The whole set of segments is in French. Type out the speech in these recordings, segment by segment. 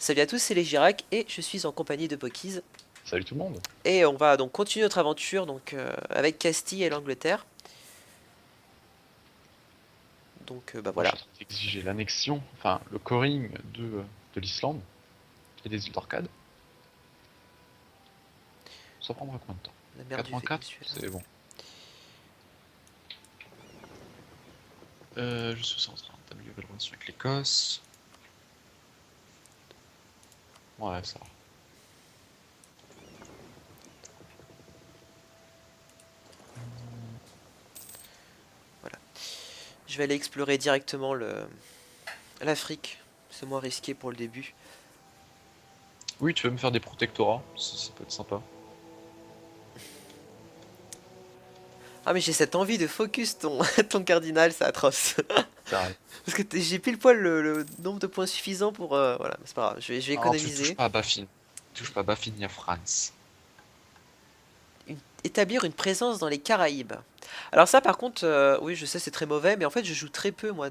Salut à tous, c'est les Girac et je suis en compagnie de Pokies. Salut tout le monde. Et on va donc continuer notre aventure avec Castille et l'Angleterre. Bah Moi, je voilà. suis en train d'exiger l'annexion, enfin le coring de l'Islande et des îles d'Orcade. Ça prendra combien de temps? La mer du 84? Venezuela. C'est bon. Je suis en train d'améliorer la relation avec l'Écosse. Ouais, ça va. Voilà. Je vais aller explorer directement l'Afrique. C'est moins risqué pour le début. Oui, tu veux me faire des protectorats, ça peut être sympa. Ah mais j'ai cette envie de focus ton cardinal, c'est atroce. T'arrêtes. Parce que j'ai pile poil le nombre de points suffisant pour... voilà, mais c'est pas grave, je vais Non, tu touches économiser. pas à Baffin. Tu touches pas à Baffin ni à France. Établir une présence dans les Caraïbes. Alors ça par contre, oui je sais c'est très mauvais, mais en fait je joue très peu moi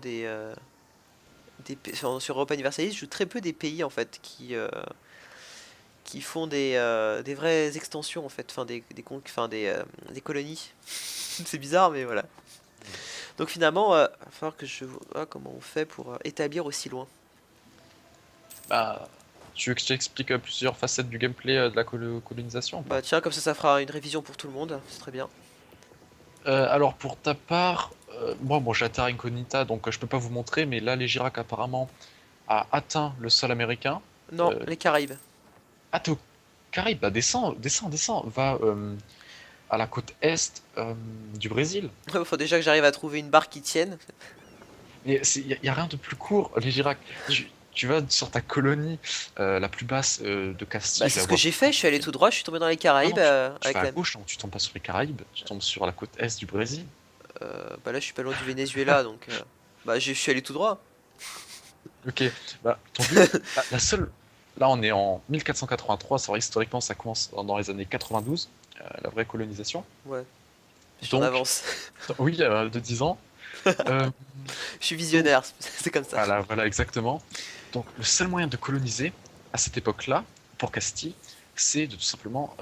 sur Europa Universalis, je joue très peu des pays en fait qui font des vraies extensions en fait, enfin des colonies. C'est bizarre mais voilà. Donc finalement, il va falloir que je vois comment on fait pour établir aussi loin. Bah, tu veux que je t'explique plusieurs facettes du gameplay de la colonisation ou Bah pas? tiens, comme ça fera une révision pour tout le monde, c'est très bien. Alors pour ta part, moi bon, j'ai la Terra Incognita donc je peux pas vous montrer, mais là les Girac apparemment a atteint le sol américain. Non, Euh, les Caraïbes. ah t'es au Caraïbes, bah descends, descends, descends, va à la côte est du Brésil. Faut déjà que j'arrive à trouver une barre qui tienne. Mais y a rien de plus court, les Girac. Tu vas sur ta colonie la plus basse de Bah Castille, je c'est la ce que vois j'ai plus fait, je suis allé compliquée. tout droit, je suis tombé dans les Non, Caraïbes non, tu avec vas à la... gauche, non, tu tombes pas sur les Caraïbes, tu tombes sur la côte est du Brésil. Bah là je suis pas loin du Venezuela donc... bah je suis allé tout droit. Ok, bah ton but, la seule. Là, on est en 1483, c'est vrai, historiquement, ça commence dans les années 92, la vraie colonisation. Ouais, je suis en Donc, avance. oui, de 10 ans. Euh, Je suis donc, visionnaire, c'est comme ça. voilà, voilà, exactement. Donc, le seul moyen de coloniser à cette époque-là, pour Castille, c'est de tout simplement.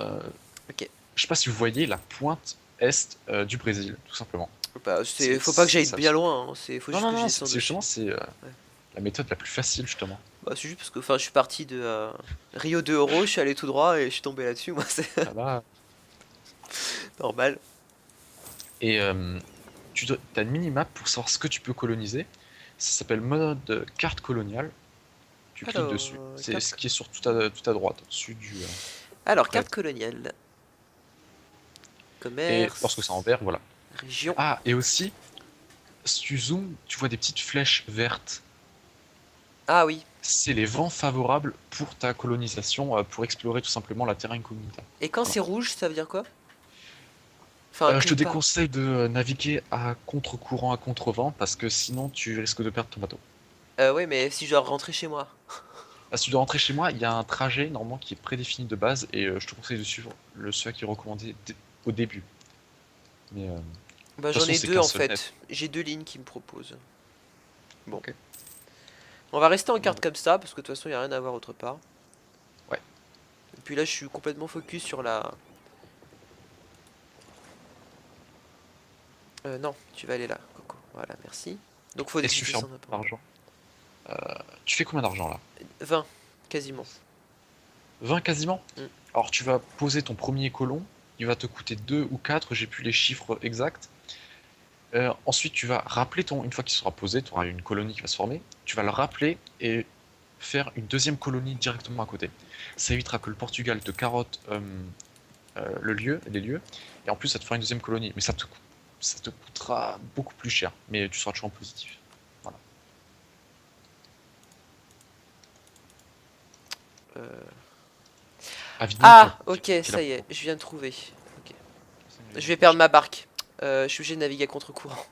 Ok. Je sais pas si vous voyez la pointe est du Brésil, tout simplement. Bah, C'est faut pas que j'aille ça. bien loin, hein. Faut Non, juste non, que je non, descende justement, dessus. c'est Ouais. la méthode la plus facile, justement. Bah, c'est juste parce que je suis parti de Rio de Oro, je suis allé tout droit et je suis tombé là-dessus, moi, c'est Ah bah. normal. Et as une minimap pour savoir ce que tu peux coloniser. Ça s'appelle mode carte coloniale. Tu cliques Alors, dessus. C'est ce carte, qui est sur toute à droite, au-dessus du. alors, Bref. carte coloniale. Et lorsque c'est en Commerce, vert, voilà. région. Ah, et aussi, si tu zoomes, tu vois des petites flèches vertes. Ah oui. C'est les vents favorables pour ta colonisation, pour explorer tout simplement la terra incognita. Et quand Voilà. c'est rouge, ça veut dire quoi? Enfin, Je que te pas. déconseille de naviguer à contre-courant, à contre-vent, parce que sinon tu risques de perdre ton bateau. Ouais, mais si je dois rentrer chez moi. Si tu dois rentrer chez moi, il y a un trajet normalement qui est prédéfini de base et je te conseille de suivre celui qui est recommandé au début. Mais de Bah, toute j'en façon, ai c'est deux qu'un en seul net. fait. J'ai deux lignes qui me proposent. Bon. Ok. On va rester en Bon, carte comme ça, parce que de toute façon, il n'y a rien à voir autre part. ouais. Et puis là, je suis complètement focus sur la... non, tu vas aller là, Coco. Voilà, merci. Donc faut que Est-ce que je tu fais descende un peu. d'argent? Tu fais combien d'argent là? 20, quasiment. 20 quasiment? Mm. Alors tu vas poser ton premier colon, il va te coûter 2 ou 4, j'ai plus les chiffres exacts. Ensuite, tu vas rappeler une fois qu'il sera posé, tu auras une colonie qui va se former, tu vas le rappeler et faire une deuxième colonie directement à côté. Ça évitera que le Portugal te carotte les lieux, et en plus ça te fera une deuxième colonie, mais ça te coûtera beaucoup plus cher, mais tu seras toujours en positif. Voilà. Euh, Avignon, Ah, ok, qui est la ça y plus est, grande. je viens de trouver. Ok. Je vais perdre Je- ma barque. Je suis obligé de naviguer à contre-courant.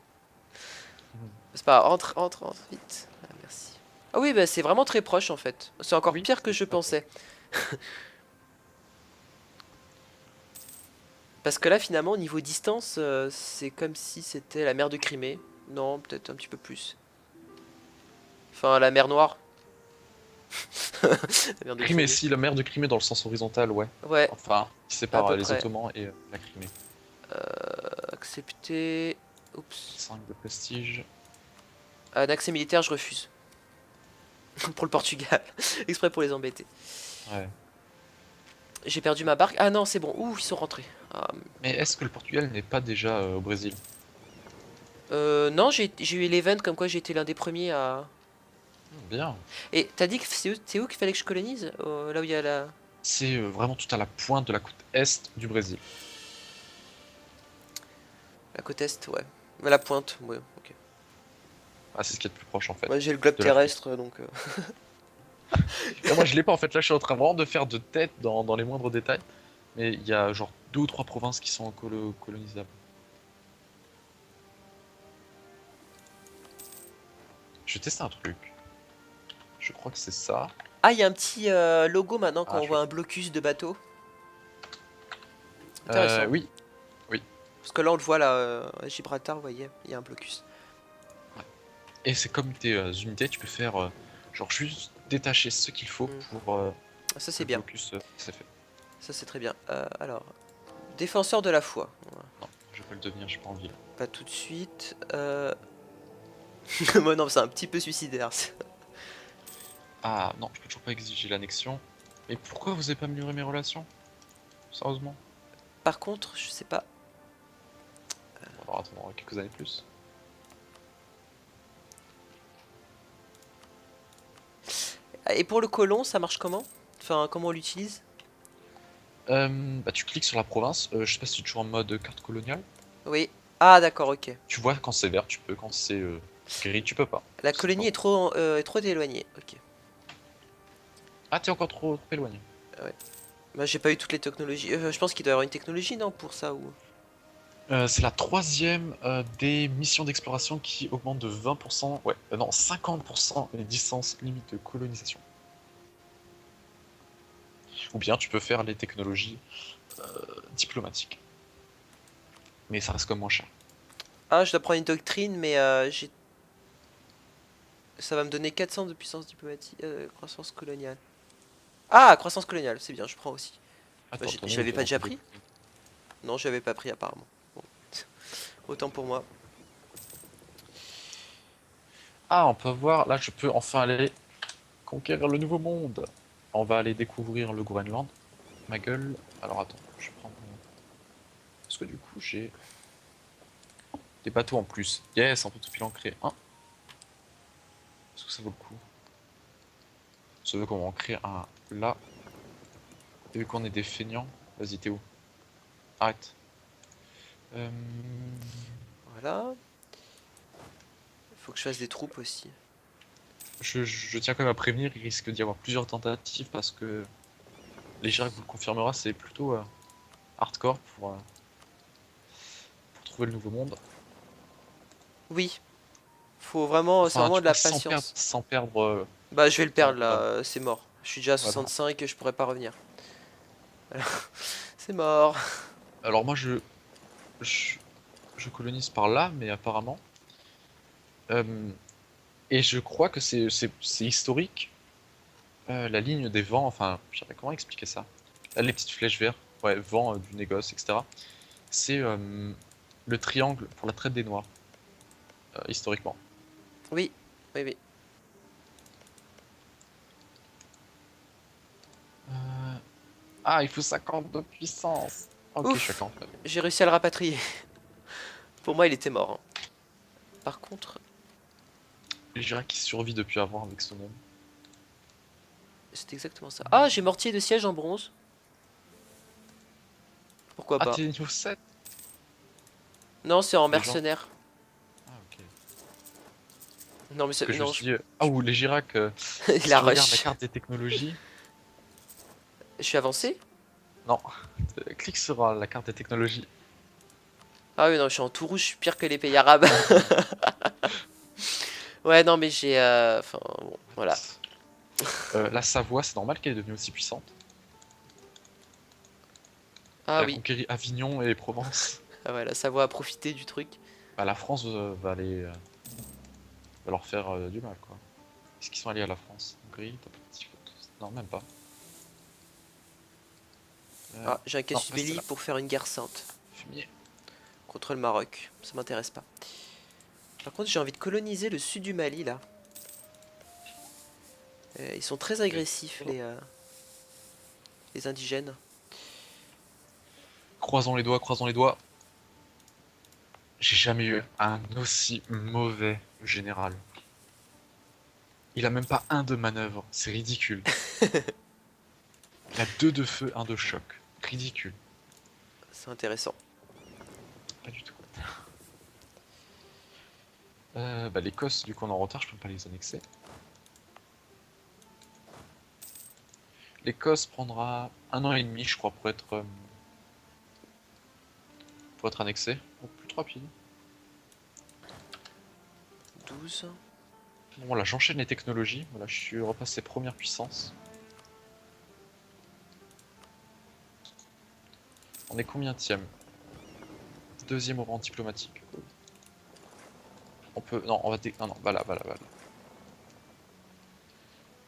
C'est pas grave, entre, vite. Ah, merci. Ah oui, bah c'est vraiment très proche en fait. C'est encore Oui, pire que c'est je très proche. pensais. Parce que là, finalement, au niveau distance, c'est comme si c'était la mer de Crimée. Non, peut-être un petit peu plus. Enfin, la mer Noire. La mer de Crimée, Crimée. si, la mer de Crimée dans le sens horizontal, ouais. Ouais, Enfin, qui à sépare peu les près. Ottomans et la Crimée. Accepter. Oups. 5 de prestige. Un accès militaire, je refuse. Pour le Portugal. Exprès pour les embêter. Ouais. J'ai perdu ma barque. Ah non, c'est bon. Ouh, ils sont rentrés. Ah, Mais est-ce que le Portugal n'est pas déjà au Brésil? non, j'ai eu l'event comme quoi j'ai été l'un des premiers à. Bien. Et t'as dit que c'est où qu'il fallait que je colonise? Là où il y a la. C'est vraiment tout à la pointe de la côte est du Brésil. La côte est, ouais. La pointe, ouais, ok. Ah, c'est ce qui est le plus proche en fait Moi j'ai le globe de l'Afrique. terrestre donc. Et moi je l'ai pas en fait, là je suis en train vraiment de faire de tête dans les moindres détails. Mais il y a genre 2 ou 3 provinces qui sont colonisables. Je vais tester un truc. Je crois que c'est ça. Ah, il y a un petit logo maintenant quand Ah, on je voit vois. un blocus de bateau. Intéressant. Oui, oui. Parce que là on le voit là, à Gibraltar, vous voyez, il y a un blocus. Et c'est comme tes unités, tu peux faire genre juste détacher ce qu'il faut Hmm. pour Ah, ça que c'est le bien. blocus c'est fait. Ça c'est très bien. Alors, défenseur de la foi. Voilà. Non, je vais pas le devenir, j'ai pas envie là. Pas tout de suite. Moi non, c'est un petit peu suicidaire. Ça. Ah non, je peux toujours pas exiger l'annexion. Mais pourquoi vous avez pas amélioré mes relations? Sérieusement? Par contre, je sais pas. On va attendre quelques années plus. Ah, et pour le colon, ça marche comment? Enfin, comment on l'utilise? Bah, tu cliques sur la province, je sais pas si tu es toujours en mode carte coloniale. Oui. Ah d'accord, ok. Tu vois quand c'est vert, tu peux, quand c'est gris, tu peux pas. La Tout colonie simplement. est trop éloignée. Ok. Ah, t'es encore trop éloigné. Ouais. Bah, j'ai pas eu toutes les technologies. Je pense qu'il doit y avoir une technologie, non, pour ça ou. C'est la troisième des missions d'exploration qui augmente de 20%, ouais, non, 50% les distances limites de colonisation. Ou bien tu peux faire les technologies diplomatiques. Mais ça reste comme moins cher. Ah, je dois prendre une doctrine, mais j'ai. Ça va me donner 400 de puissance diplomatique. Croissance coloniale. Ah, croissance coloniale, c'est bien, je prends aussi. Bah, Attends, ton je nom il l'avais pas donne déjà envie de... pris? Non, je l'avais pas pris apparemment. Bon. Autant pour moi. Ah, on peut voir, là je peux enfin aller conquérir le nouveau monde. On va aller découvrir le Groenland. Ma gueule. Alors attends, je prends mon... Parce que du coup j'ai des bateaux en plus. Yes, on peut tout pile en créer un. Est-ce que ça vaut le coup? Ça veut qu'on va en créer un là. Et vu qu'on est des feignants, vas-y t'es où? Arrête. Euh... Voilà. Faut que je fasse des troupes aussi. Je tiens quand même à prévenir, il risque d'y avoir plusieurs tentatives parce que les Girac vous le confirmera, c'est plutôt hardcore pour trouver le nouveau monde. Oui, faut vraiment, c'est Enfin, vraiment tu de vois, la patience. sans perdre Bah, je vais le ton... perdre là, c'est mort. Je suis déjà à voilà. 65 et je pourrais pas revenir. C'est mort. Alors moi je, je colonise par là, mais apparemment. euh, et je crois que c'est historique. La ligne des vents, enfin, je sais pas comment expliquer ça. Là, les petites flèches vertes, ouais, vent du négoce, etc. C'est le triangle pour la traite des noirs, historiquement. Oui, oui, oui. Euh, Ah, il faut 50 de puissance. Ok, je suis à Ouf, 49. j'ai réussi à le rapatrier. Pour moi, il était mort, hein. Par contre, Les Girac qui survit depuis avant avec ce monde. c'est exactement ça. Ah, j'ai mortier de siège en bronze. Pourquoi Ah, pas? t'es niveau 7. Non, c'est en Les gens. mercenaire. Ah, ok. Non, mais Parce que je me non, suis dit, ah, ou les Girac, il si a tu regardes la rush. carte des technologies. Je suis avancé? Non, clique sur la carte des technologies. Ah oui, non, je suis en tout rouge, je suis pire que les pays arabes. Ouais, non, mais j'ai. Enfin, bon, voilà. La Savoie, c'est normal qu'elle est devenue aussi puissante. Ah Elle a oui, conquéri Avignon et Provence. ah, voilà, ça va profiter du truc. Bah, la France va leur faire du mal, quoi. Est-ce qu'ils sont allés à la France? Hongrie, t'as pas de petit faute. Non, même pas. Ah, j'ai un Non, casus restez belli là. pour faire une guerre sainte Fumier. contre le Maroc. Ça m'intéresse pas. Par contre, j'ai envie de coloniser le sud du Mali là. Ils sont très agressifs les indigènes. Croisons les doigts, croisons les doigts. J'ai jamais eu un aussi mauvais général. Il a même pas un de manœuvre, c'est ridicule. Il a 2 de feu, un de choc. Ridicule. C'est intéressant. Pas du tout. Bah l'Écosse, du coup on est en retard, je peux pas les annexer. L'Écosse prendra 1 an et demi, je crois, pour être annexée. Oh, plus trop rapide. 12. Bon voilà, j'enchaîne les technologies. Voilà, je suis repassé première puissance. On est combienième? Deuxième au rang diplomatique. On peut... Non, on va... Non, non, voilà, voilà, voilà.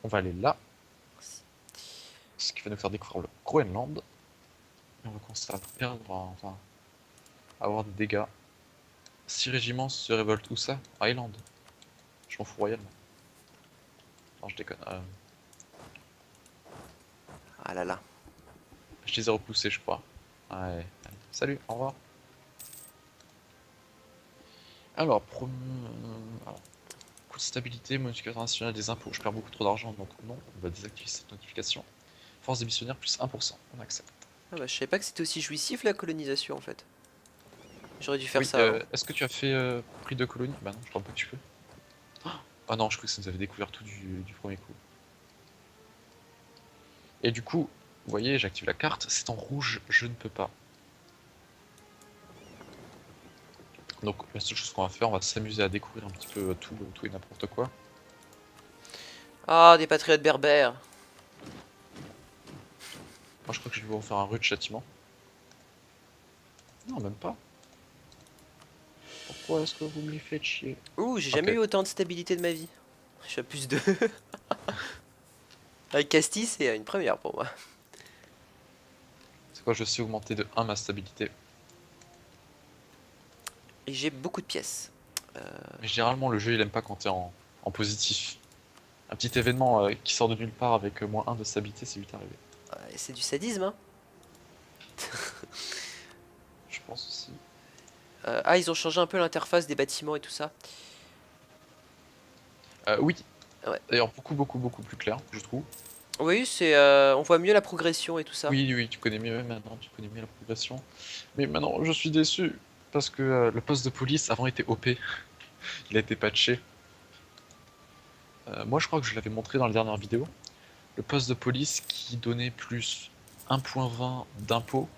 On va aller là. Ce qui va nous faire découvrir le Groenland. Et on va commencer à perdre, enfin, avoir des dégâts. 6 régiments se révoltent. Où ça? Highland. Je m'en fous royalement. Non, je déconne. Ah là là. Je les ai repoussés, je crois. Ouais. Allez. Salut, au revoir. Alors, coût de stabilité, modification nationale des impôts. Je perds beaucoup trop d'argent, donc non, on va désactiver cette notification. Force des missionnaires plus 1%, on accepte. Ah bah, je savais pas que c'était aussi jouissif la colonisation en fait. J'aurais dû faire Oui, ça, hein. est-ce que tu as fait prix de colonie? Bah non, je crois pas que tu peux. Ah non, je crois que ça nous avait découvert tout du premier coup. Et du coup, vous voyez, j'active la carte, c'est en rouge, je ne peux pas. Donc la seule chose qu'on va faire, on va s'amuser à découvrir un petit peu tout et n'importe quoi. Ah, des patriotes berbères. Moi je crois que je vais vous faire un rude châtiment. Non, même pas. Pourquoi est-ce que vous me les faites chier? Ouh, j'ai jamais Ok. eu autant de stabilité de ma vie. Je suis à plus de... Avec Castille, c'est une première pour moi. C'est quoi, je sais augmenter de 1 ma stabilité. Et j'ai beaucoup de pièces. Mais généralement, le jeu il aime pas quand t'es en positif. Un petit événement qui sort de nulle part avec moins 1 de stabilité, c'est vite arrivé. C'est du sadisme, hein. Je pense aussi. Ah, ils ont changé un peu l'interface des bâtiments et tout ça. Oui, Ouais. d'ailleurs, beaucoup plus clair, je trouve. Oui, on voit mieux la progression et tout ça. Oui, oui, tu connais mieux maintenant, tu connais mieux la progression. Mais maintenant, je suis déçu. Parce que le poste de police avant était OP. Il a été patché. Moi, je crois que je l'avais montré dans la dernière vidéo. Le poste de police qui donnait plus 1,20 d'impôt.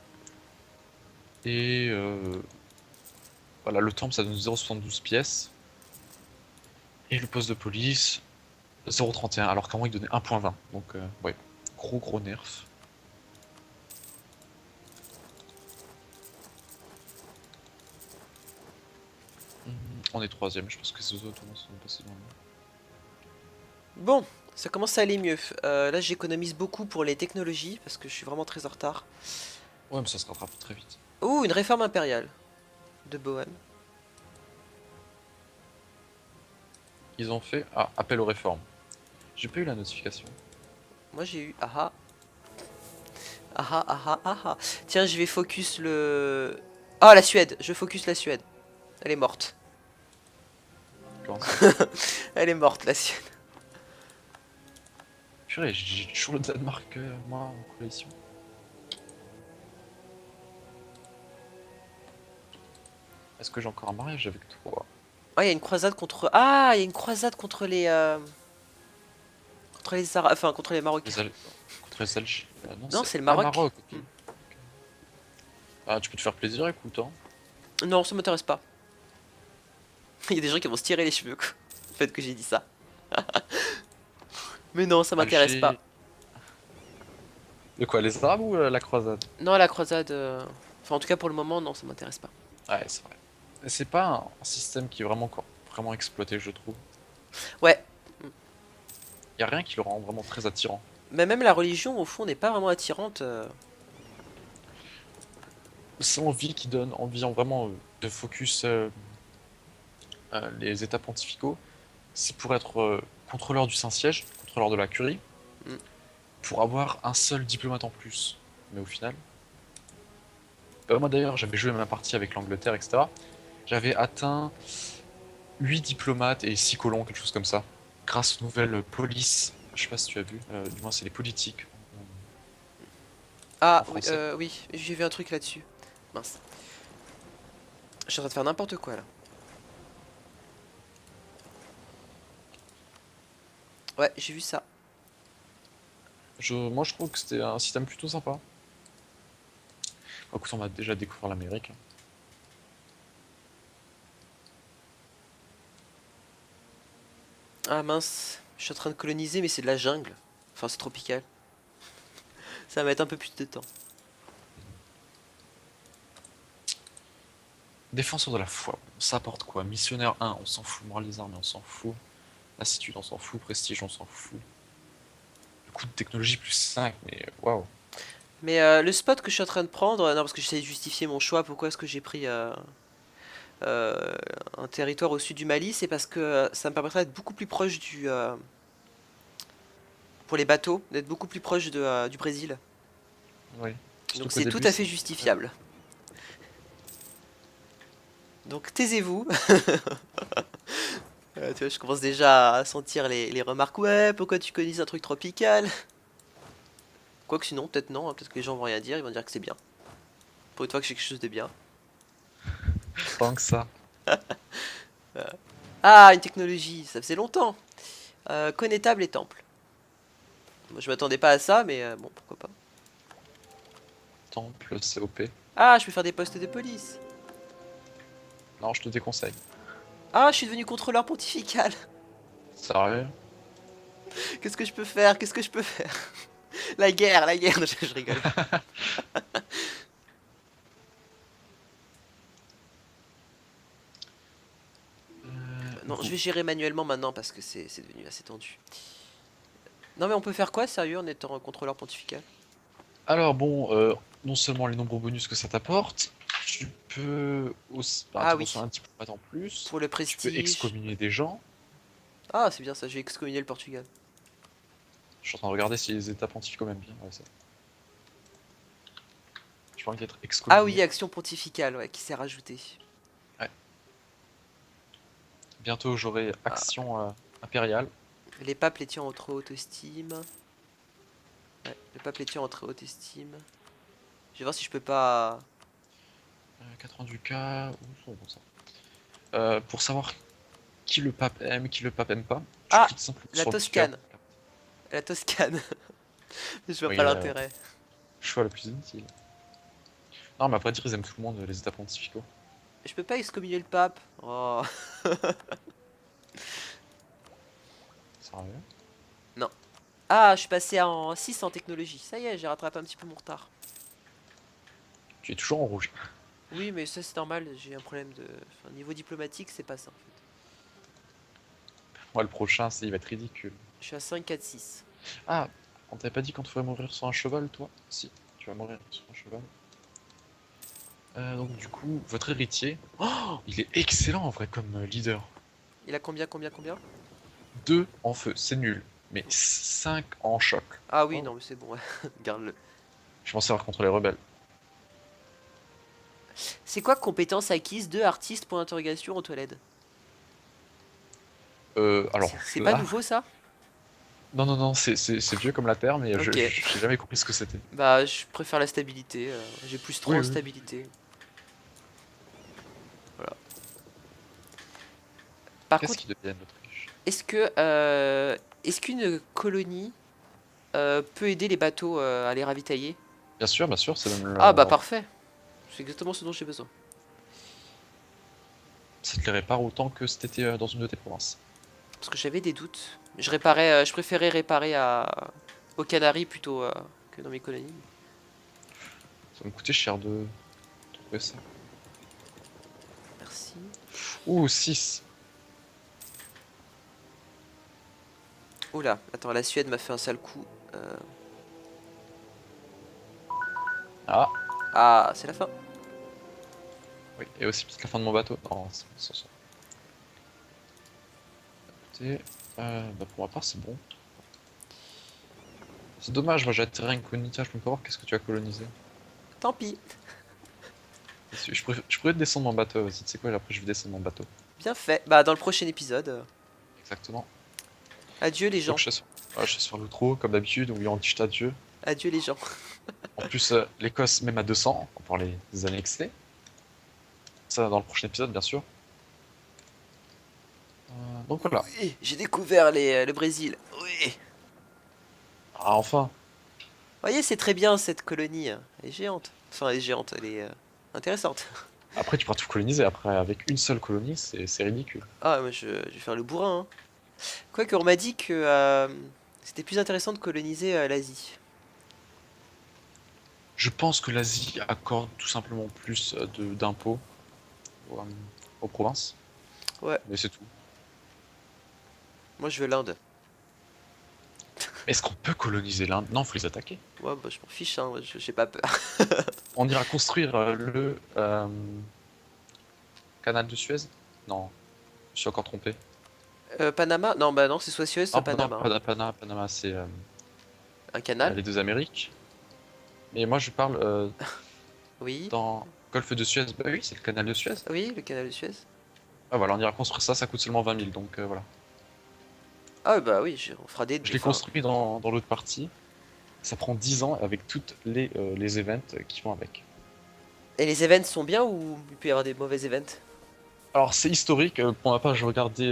Et voilà, le temple ça donne 0,72 pièces. Et le poste de police 0,31. Alors qu'avant il donnait 1,20. Donc, ouais, gros nerf. On est troisième, je pense que ces autres sont passés dans le... Bon, ça commence à aller mieux. Là, j'économise beaucoup pour les technologies parce que je suis vraiment très en retard. Ouais, mais ça se rattrape très vite. Ouh, une réforme impériale de Bohème. Ils ont fait... Ah, appel aux réformes. J'ai pas eu la notification. Moi, j'ai eu... Ah ah. Ah ah ah ah ah ah. Tiens, je vais focus le... Ah, la Suède. Je focus la Suède. Elle est morte. Comment ça? Elle est morte, la Suède. Purée, j'ai toujours le Danemark, moi, en coalition. Est-ce que j'ai encore un mariage avec toi? Ah, il y a une croisade contre... Ah, il y a une croisade contre les... Contre les Arabes... Enfin, contre les Marocains. Contre les Algériens? Non, Non, c'est... c'est le Ah, Maroc. Maroc, ok. Ah, tu peux te faire plaisir, écoute, hein. Non, ça m'intéresse pas. Il y a des gens qui vont se tirer les cheveux, quoi. Le fait que j'ai dit ça. Mais non, ça m'intéresse pas. Alger... De quoi, les Arabes ou la croisade? Non, la croisade... Enfin, en tout cas, pour le moment, non, ça m'intéresse pas. Ouais, c'est vrai. C'est pas un système qui est vraiment exploité, je trouve. Ouais. Y a rien qui le rend vraiment très attirant. Mais même la religion, au fond, n'est pas vraiment attirante. C'est envie qui donne envie vraiment de focus les états pontificaux. C'est pour être contrôleur du Saint-Siège, contrôleur de la curie, Hmm. pour avoir un seul diplomate en plus. Mais au final... moi d'ailleurs, j'avais joué ma partie avec l'Angleterre, etc. J'avais atteint 8 diplomates et 6 colons, quelque chose comme ça. Grâce aux nouvelles polices, je sais pas si tu as vu, du moins c'est les politiques en Ah, oui, français. oui, j'ai vu un truc là-dessus. Mince. Je suis en train de faire n'importe quoi là. Ouais, j'ai vu ça. Moi je trouve que c'était un système plutôt sympa. Bon, écoute, on va déjà découvrir l'Amérique. Ah mince, je suis en train de coloniser, mais c'est de la jungle. Enfin, c'est tropical. Ça va mettre un peu plus de temps. Défenseur de la foi, ça apporte quoi? Missionnaire 1, on s'en fout. Morale des armes, on s'en fout. Lassitude, on s'en fout. Prestige, on s'en fout. Le coût de technologie plus 5, mais waouh. Mais le spot que je suis en train de prendre, non, parce que j'essaie de justifier mon choix, pourquoi est-ce que j'ai pris euh, un territoire au sud du Mali, c'est parce que ça me permettrait d'être beaucoup plus proche pour les bateaux, d'être beaucoup plus proche du Brésil. Oui. Surtout Donc qu'au c'est tout début, à fait c'est... Ouais. justifiable. Donc taisez-vous. Tu vois, je commence déjà à sentir les remarques. Ouais, pourquoi tu connais un truc tropical? Quoique sinon, peut-être non, hein, peut-être que les gens vont rien dire, ils vont dire que c'est bien. Pour une fois que j'ai quelque chose de bien. Tant que ça. Ah, une technologie, ça faisait longtemps. Connétable et temple. Moi, je m'attendais pas à ça, mais bon, pourquoi pas. Temple, COP. Ah, je peux faire des postes de police. Non, je te déconseille. Ah, je suis devenu contrôleur pontifical. Sérieux? Qu'est-ce que je peux faire? Qu'est-ce que je peux faire? La guerre, la guerre. Non, je rigole. Non, je Vous. vais gérer manuellement maintenant parce que c'est devenu assez tendu. Non, mais on peut faire quoi, sérieux, en étant contrôleur pontifical? Alors bon, non seulement les nombreux bonus que ça t'apporte, tu peux aussi, bah, Ah tu reçois oui, un diplomate en plus, pour le tu peux prestige. excommunier des gens. Ah, c'est bien ça, j'ai excommunié le Portugal. Je suis en train de regarder si les états pontificaux m'aiment bien. Ouais, ça. J'ai pas envie d'être Ah oui, excommunié. action pontificale, ouais, qui s'est rajoutée. Ouais. Bientôt j'aurai Ah, action impériale. les papes les tiennent en trop haute estime. Ouais, le pape les tient en très haute estime. Je vais voir si je peux pas. 4 ans du cas. Où sont ça pour savoir qui le pape aime, qui le pape aime pas, tu Ah, cliques simplement la sur le petit cœur. Toscane. La Toscane. Je vois Oui, pas l'intérêt. choix le plus inutile. Non, mais après dire, ils aiment tout le monde, les états pontificaux. Je peux pas excommunier le pape. Oh. Sérieux? Non. Ah, je suis passé en 6 en technologie. Ça y est, j'ai rattrapé un petit peu mon retard. Tu es toujours en rouge. Oui, mais ça c'est normal, j'ai un problème de. Enfin, niveau diplomatique, c'est pas ça en fait. Moi, le prochain, il va être ridicule. Je suis à 5, 4, 6. Ah, on t'avait pas dit quand tu pourrais mourir sur un cheval, toi? Si, tu vas mourir sur un cheval. Donc, du coup, votre héritier. Oh, il est excellent en vrai comme leader. Il a combien, combien, combien? 2 en feu, c'est nul. Mais 5 en choc. Ah oui, Oh, non, mais c'est bon, ouais. Garde-le. je m'en sers contre les rebelles. C'est quoi compétence acquise de artiste point d'interrogation aux toilettes? Alors C'est pas là. nouveau ça? Non, non, non, c'est vieux comme la terre, mais Ok. j'ai jamais compris ce que c'était. Bah, je préfère la stabilité. J'ai plus 3 Oui, en oui. stabilité. Voilà. Par Qu'est-ce contre, qui devient l'Autriche? est-ce que est-ce qu'une colonie peut aider les bateaux à les ravitailler? Bien sûr, c'est même Ah bah leur... parfait. C'est exactement ce dont j'ai besoin. Ça te les répare autant que si t'étais dans une de tes provinces. Parce que j'avais des doutes. Je préférais réparer aux Canaries plutôt que dans mes colonies. Ça va me coûter cher de trouver ça. Merci. Ouh, 6. Oula, attends, la Suède m'a fait un sale coup. Euh, Ah, Ah, c'est la fin. oui, et aussi peut-être la fin de mon bateau. Non, c'est ça. Écoutez, bah pour ma part, c'est bon. C'est dommage, moi j'ai atterri incognita, je peux pas voir qu'est-ce que tu as colonisé. Tant pis. Je pourrais descendre mon bateau aussi, tu sais quoi, après je vais descendre mon bateau. Bien fait. Bah, dans le prochain épisode. Exactement. Adieu les Donc gens. je chasse sur l'outro, comme d'habitude, où on dit adieu. Adieu les gens. En plus, l'Écosse, même à 200, on pourra les annexer. Ça dans le prochain épisode, bien sûr. Donc voilà. Oui, j'ai découvert le Brésil. Oui. Ah, enfin. Voyez, c'est très bien cette colonie. Elle est géante. Enfin, elle est géante, elle est intéressante. Après, tu pourras tout coloniser. Après, avec une seule colonie, c'est ridicule. Ah, moi je vais faire le bourrin, hein. Quoique, on m'a dit que c'était plus intéressant de coloniser l'Asie. Je pense que l'Asie accorde tout simplement plus d'impôts aux, aux provinces. Ouais, Mais c'est tout. moi je veux l'Inde. Est-ce qu'on peut coloniser l'Inde? Non, faut les attaquer. Ouais, bah je m'en fiche, hein, moi, j'ai pas peur. On ira construire le canal de Suez? Non, je suis encore trompé. Panama? Non, bah non, c'est soit Suez, soit Non, non, Panama, hein. Panama, c'est Un canal? les deux Amériques. Mais moi, je parle Oui. dans Golfe de Suez. Bah oui, c'est le canal de Suez. Oui, le canal de Suez. Ah voilà, on ira construire ça, ça coûte seulement 20 000, donc voilà. Ah bah oui, on fera des... Je l'ai Enfin, construit dans l'autre partie. Ça prend 10 ans avec toutes les events qui vont avec. et les events sont bien ou il peut y avoir des mauvais events? Alors c'est historique, pour ma part j'ai regardé,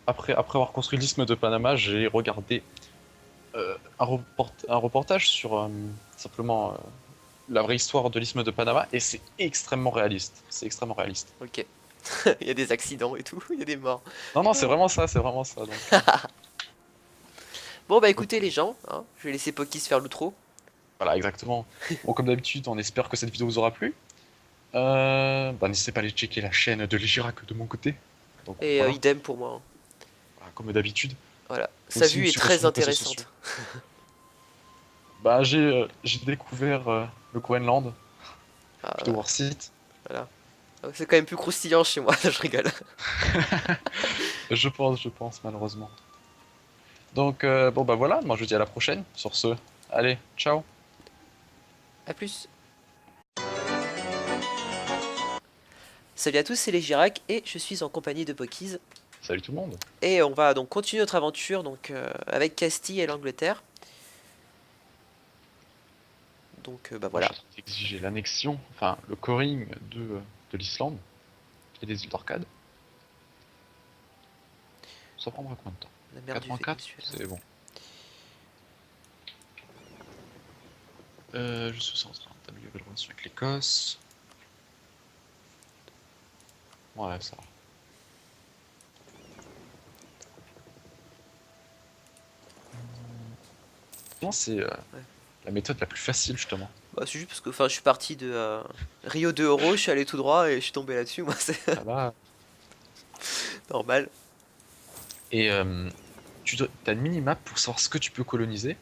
après avoir construit l'isthme de Panama, j'ai regardé un reportage sur simplement la vraie histoire de l'isthme de Panama et c'est extrêmement réaliste. C'est extrêmement réaliste. Ok. Il y a des accidents et tout, il y a des morts. Non, non, c'est vraiment ça, c'est vraiment ça. Bon bah Donc, écoutez les gens, hein, je vais laisser Pokis faire l'outro. voilà, exactement. Bon, comme d'habitude, on espère que cette vidéo vous aura plu. Bah, n'hésitez pas à aller checker la chaîne de Ligirac de mon côté. Donc Et voilà, idem pour moi, hein. voilà, comme d'habitude. Voilà. Sa Aussi, vue me est suivre sur très nos réseaux sociaux. intéressante. Bah, j'ai découvert le Groenland, Ah, plutôt voir site. voilà. C'est quand même plus croustillant chez moi, je rigole. Je pense, malheureusement. Donc, bon, bah voilà, moi je vous dis à la prochaine. Sur ce, allez, ciao! A plus. Salut à tous, c'est les Girac et je suis en compagnie de Pokis. Salut tout le monde! Et on va donc continuer notre aventure donc, avec Castille et l'Angleterre. Donc bah Moi, je voilà. suis exiger l'annexion, enfin, le coring de l'Islande et des îles d'Orcade. Ça prendra combien de temps? La mer du 84? Vénézuela. C'est bon. Je suis en train d'améliorer la relation avec l'Écosse. Ouais, ça va. Non, c'est Ouais. la méthode la plus facile, justement. Bah c'est juste parce que enfin, je suis parti de Rio de Oro, je suis allé tout droit et je suis tombé là-dessus, moi c'est Ça va. normal. Et as une minimap pour savoir ce que tu peux coloniser.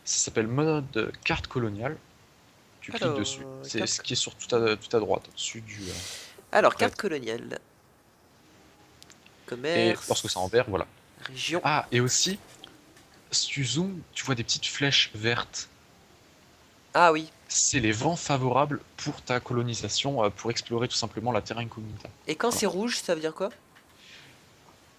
Ça s'appelle mode carte coloniale. Tu cliques Alors, dessus. C'est carte... ce qui est sur tout à droite, au-dessus du. Alors, Après. carte coloniale. Et Commerce. lorsque c'est en vert, voilà. Région. Ah, et aussi, si tu zoomes, tu vois des petites flèches vertes. Ah oui. C'est les vents favorables pour ta colonisation, pour explorer tout simplement la terra incognita. Et quand Voilà. c'est rouge, ça veut dire quoi?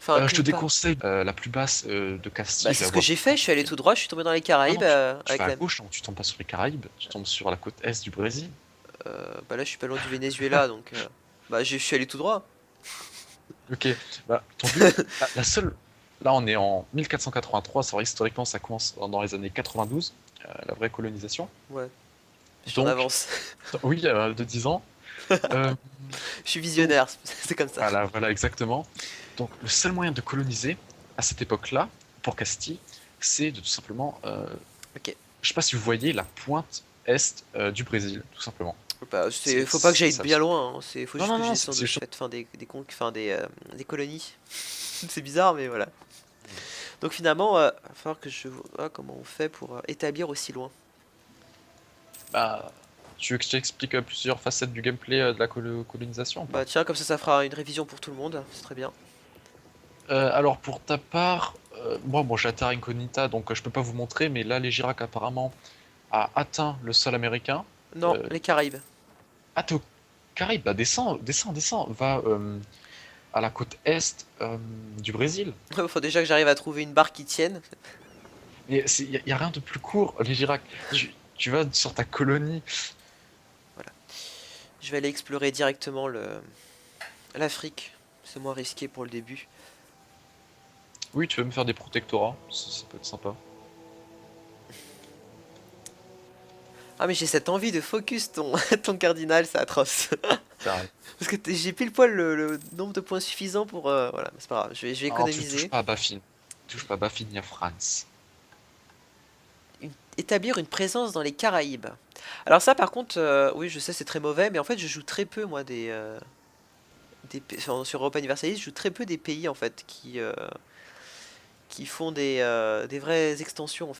Enfin, Je te clique pas. déconseille la plus basse de Castille. Bah c'est ce que j'ai fait, je suis allé tout droit, je suis tombé dans les Non, Caraïbes non, tu avec vas à la... gauche, non, tu tombes pas sur les Caraïbes, tu tombes sur la côte est du Brésil. Bah là je suis pas loin du Venezuela donc... Bah je suis allé tout droit. Ok, bah, ton but, la seule. Là, on est en 1483, c'est vrai, historiquement, ça commence dans les années 92, la vraie colonisation. Ouais. Je suis en Donc, avance. oui, de 10 ans. Euh, Je suis visionnaire, c'est comme ça. voilà, voilà, exactement. Donc, le seul moyen de coloniser à cette époque-là, pour Castille, c'est de tout simplement. Ok. Je sais pas si vous voyez la pointe est du Brésil, tout simplement. Bah, faut pas que j'aille ça- bien loin, hein. Faut Non, juste non, que je non, descende c'est de juste. fait, enfin, des colonies. C'est bizarre mais voilà. Donc finalement, va falloir que je vois comment on fait pour établir aussi loin. Bah, tu veux que je t'explique plusieurs facettes du gameplay de la colonisation ou pas? Bah tiens, comme ça fera une révision pour tout le monde, c'est très bien. Alors pour ta part, moi bon, j'ai la Terra Incognita, donc je peux pas vous montrer, mais là les Girac apparemment a atteint le sol américain. Non, Euh, les Caraïbes. ah, t'es aux Caraïbes, bah descends, descends, descends, va à la côte est du Brésil. Faut déjà que j'arrive à trouver une barre qui tienne. Mais il y a rien de plus court, les Girac. Tu vas sur ta colonie. Voilà. Je vais aller explorer directement l'Afrique. C'est moins risqué pour le début. Oui, tu veux me faire des protectorats, ça peut être sympa. Ah mais j'ai cette envie de focus ton cardinal, c'est atroce. C'est vrai. Parce que j'ai pile poil le nombre de points suffisant pour... voilà, c'est pas grave, je vais Non, tu touches économiser. pas à Baffin. Tu touches pas à Baffin, il y a France. Établir une présence dans les Caraïbes. Alors ça par contre, oui je sais c'est très mauvais, mais en fait je joue très peu moi enfin, sur Europa Universalis, je joue très peu des pays en fait qui font des vraies extensions en fait.